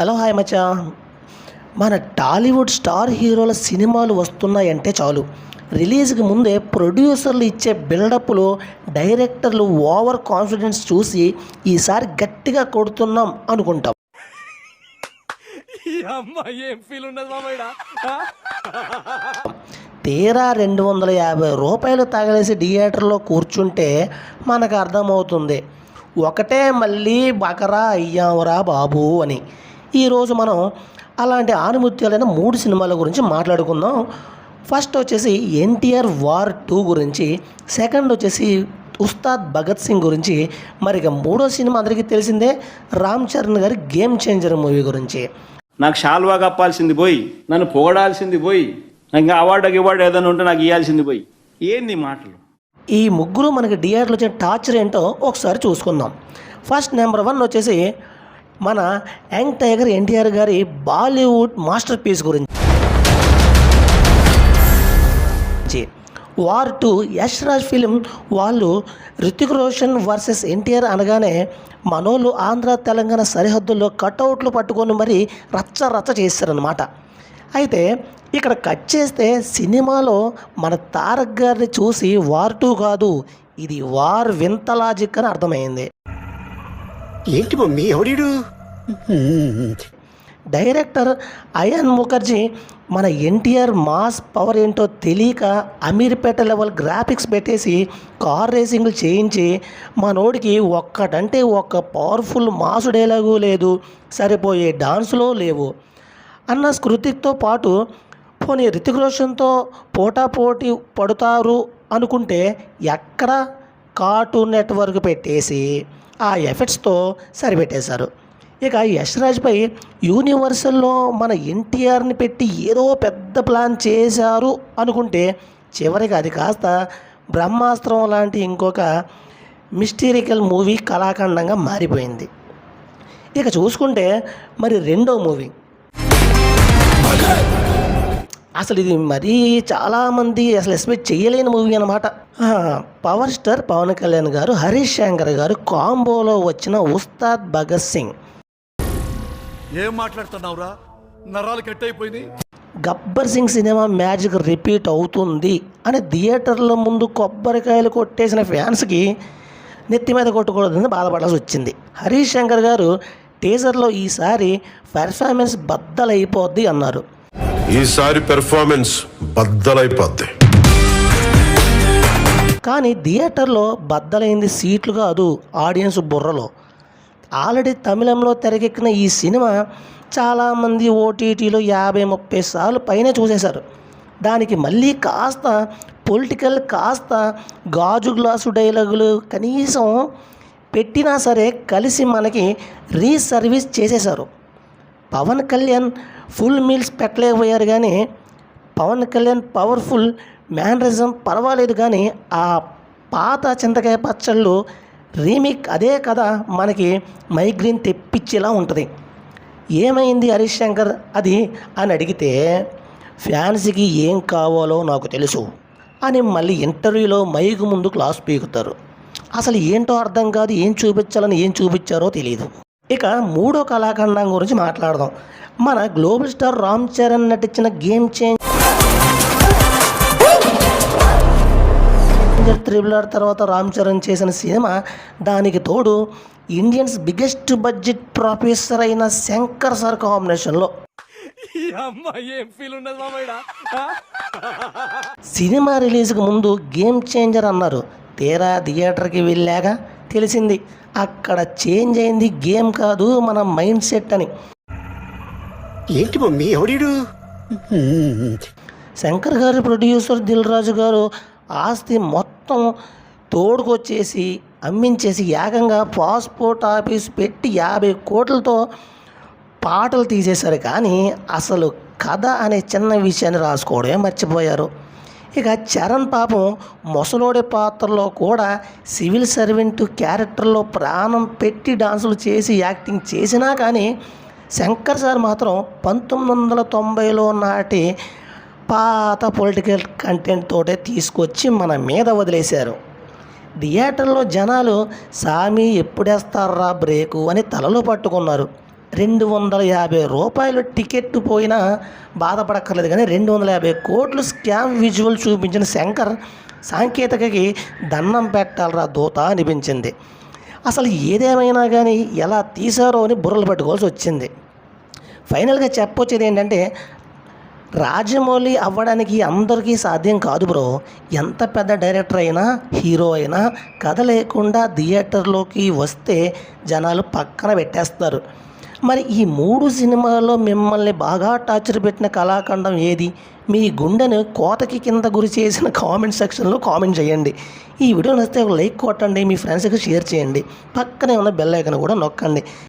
Hello hi మచ్చా. మన Tollywood star హీరోల సినిమాలు వస్తున్నాయంటే చాలు, రిలీజ్కి ముందే ప్రొడ్యూసర్లు ఇచ్చే బిల్డప్లు, డైరెక్టర్లు ఓవర్ కాన్ఫిడెన్స్ చూసి ఈసారి గట్టిగా కొడుతున్నాం అనుకుంటాం. తీరా 250 రూపాయలు తగలేసి థియేటర్లో కూర్చుంటే మనకు అర్థమవుతుంది, ఒకటే మళ్ళీ బకరా అయ్యావురా బాబు అని. ఈరోజు మనం అలాంటి ఆణిముత్యాలైన 3 సినిమాల గురించి మాట్లాడుకుందాం. ఫస్ట్ వచ్చేసి ఎన్టీఆర్ వార్ 2 గురించి, సెకండ్ వచ్చేసి ఉస్తాద్ భగత్ సింగ్ గురించి, మరి ఇక 3వ సినిమా అందరికీ తెలిసిందే, రామ్ చరణ్ గారి గేమ్ చేంజర్ మూవీ గురించి. నాకు షాల్వా కప్పాల్సింది పోయి, నన్ను పొగడాల్సింది పోయి, నాకు అవార్డు ఏదైనా ఉంటే నాకు ఇవ్వాల్సింది పోయి, ఏంది మాటలు? ఈ ముగ్గురు మనకి థియేటర్లో వచ్చిన టార్చర్ ఏంటో ఒకసారి చూసుకుందాం. ఫస్ట్ నెంబర్ 1 వచ్చేసి మన యంగ్ టైగర్ ఎన్టీఆర్ గారి బాలీవుడ్ మాస్టర్ పీస్ గురించి. వార్ 2 యష్ రాజ్ ఫిలిం వాళ్ళు రితిక్ రోషన్ వర్సెస్ ఎన్టీఆర్ అనగానే మనోళ్ళు ఆంధ్ర తెలంగాణ సరిహద్దుల్లో కటౌట్లు పట్టుకొని మరీ రచ్చ రచ్చ చేస్తారనమాట. అయితే ఇక్కడ కట్ చేస్తే సినిమాలో మన తారక్ గారిని చూసి వార్ 2 కాదు, ఇది వార్ వింత లాజిక్ అని అర్థమైంది. ఏంటి మమ్మీ ఎవడీడు? డైరెక్టర్ అయాన్ ముఖర్జీ మన ఎన్టీఆర్ మాస్ పవర్ ఏంటో తెలియక అమీర్పేట లెవెల్ గ్రాఫిక్స్ పెట్టేసి కార్ రేసింగ్లు చేయించి మనోడికి ఒక్కటంటే ఒక్క పవర్ఫుల్ మాసు డైలాగు లేదు, సరిపోయే డాన్సులో లేవు అన్న స్కృతితో పాటు పోనీ రితిక్ రోషన్తో పోటాపోటీ పడుతారు అనుకుంటే ఎక్కడ కార్టూన్ నెట్వర్క్ పెట్టేసి ఆ ఎఫెక్ట్స్తో సరిపెట్టేశారు. ఇక యష్ రాజ్పై యూనివర్సల్లో మన ఎన్టీఆర్ని పెట్టి ఏదో పెద్ద ప్లాన్ చేశారు అనుకుంటే చివరికి అది కాస్త బ్రహ్మాస్త్రం లాంటి ఇంకొక మిస్టీరికల్ మూవీ కళాఖండంగా మారిపోయింది. ఇక చూసుకుంటే మరి 2వ మూవీ అసలు ఇది మరీ చాలామంది అసలు ఎక్స్పెక్ట్ చేయలేని మూవీ అనమాట. పవర్ స్టార్ పవన్ కళ్యాణ్ గారు, హరీష్ శంకర్ గారు కాంబోలో వచ్చిన ఉస్తాద్ భగత్ సింగ్. ఏం మాట్లాడుతున్నావురా, నరాలు కట్ అయిపోయినాయి. Gabbar Singh cinema magic repeat అవుతుంది అని థియేటర్ల ముందు కొబ్బరికాయలు కొట్టేసిన ఫ్యాన్స్కి నెత్తి మీద కొట్టకూడదని బాధపడాల్సి వచ్చింది. హరీష్ శంకర్ గారు టీజర్లో ఈసారి పెర్ఫార్మెన్స్ బద్దలైపోద్ది అన్నారు. ఈసారి పెర్ఫార్మెన్స్ బద్దలైపోద్ది. కానీ థియేటర్లో బద్దలైంది సీట్లు కాదు, ఆడియన్స్ బుర్రలో. ఆల్రెడీ తమిళంలో తెరకెక్కిన ఈ సినిమా చాలామంది ఓటీటీలో 50-30 సార్లు పైన చూసేశారు. దానికి మళ్ళీ కాస్త పొలిటికల్, కాస్త గాజు గ్లాసు డైలాగులు కనీసం పెట్టినా సరే కలిసి మనకి రీసర్వీస్ చేసేశారు. పవన్ కళ్యాణ్ ఫుల్ మీల్స్ పెట్టలేకపోయారు, కానీ పవన్ కళ్యాణ్ పవర్ఫుల్ మ్యానరిజం పర్వాలేదు, కానీ ఆ పాత చింతకాయ పచ్చళ్ళు రీమేక్ అదే కదా మనకి మైగ్రేన్ తెప్పించేలా ఉంటుంది. ఏమైంది హరీష్ శంకర్ అది అని అడిగితే, ఫ్యాన్స్కి ఏం కావాలో నాకు తెలుసు అని మళ్ళీ ఇంటర్వ్యూలో మైకు ముందు క్లాస్ పీకుతారు. అసలు ఏంటో అర్థం కాదు, ఏం చూపించాలని ఏం చూపించారో తెలియదు. ఇక 3వ కళాఖండం గురించి మాట్లాడదాం. మన గ్లోబల్ స్టార్ రామ్ చరణ్ నటించిన గేమ్ చేంజర్ RRR తర్వాత రామ్ చరణ్ చేసిన సినిమా, దానికి తోడు ఇండియన్స్ బిగ్గెస్ట్ బడ్జెట్ ప్రొఫెసర్ అయిన శంకర్ సార్ కాంబినేషన్లో. సినిమా రిలీజ్కి ముందు గేమ్ చేంజర్ అన్నారు, తీరా థియేటర్కి వెళ్ళాక తెలిసింది అక్కడ చేంజ్ అయింది గేమ్ కాదు, మన మైండ్ సెట్ అని. ఏంటి మమ్మీ ఎవడీడు? శంకర్ గారి ప్రొడ్యూసర్ దిల్ రాజు గారు ఆస్తి మొత్తం తోడుకొచ్చేసి అమ్మించేసి ఏకంగా పాస్పోర్ట్ ఆఫీస్ పెట్టి 50 కోట్లతో పాటలు తీసేశారు, కానీ అసలు కథ అనే చిన్న విషయాన్ని రాసుకోవడమే మర్చిపోయారు. ఇక చరణ్ పాపం మొసలోడి పాత్రలో కూడా సివిల్ సర్వెంట్ క్యారెక్టర్లో ప్రాణం పెట్టి డాన్సులు చేసి యాక్టింగ్ చేసినా కానీ శంకర్ సార్ మాత్రం 1990లో నాటి పాత పొలిటికల్ కంటెంట్ తోటే తీసుకొచ్చి మన మీద వదిలేశారు. థియేటర్లో జనాలు సామి ఎప్పుడేస్తారా బ్రేకు అని తలలో పట్టుకున్నారు. రూపాయలు టికెట్ పోయినా బాధపడక్కర్లేదు, కానీ 250 కోట్లు స్కామ్ విజువల్ చూపించిన శంకర్ సాంకేతికకి దండం పెట్టాలరా దూత అనిపించింది. అసలు ఏదేమైనా కానీ ఎలా తీశారో అని బుర్రలు పట్టుకోవాల్సి వచ్చింది. ఫైనల్గా చెప్పొచ్చేది ఏంటంటే, రాజమౌళి అవ్వడానికి అందరికీ సాధ్యం కాదు బ్రో. ఎంత పెద్ద డైరెక్టర్ అయినా, హీరో అయినా కథ లేకుండా థియేటర్లోకి వస్తే జనాలు పక్కన పెట్టేస్తారు. మరి ఈ 3 సినిమాల్లో మిమ్మల్ని బాగా టార్చర్ పెట్టిన కళాఖండం ఏది? మీ గుండెను కోతకి కింద గురి చేసిన కామెంట్ సెక్షన్లో కామెంట్ చేయండి. ఈ వీడియో నచ్చితే ఒక లైక్ కొట్టండి, మీ ఫ్రెండ్స్కి షేర్ చేయండి, పక్కనే ఉన్న బెల్ ఐకాన్ కూడా నొక్కండి.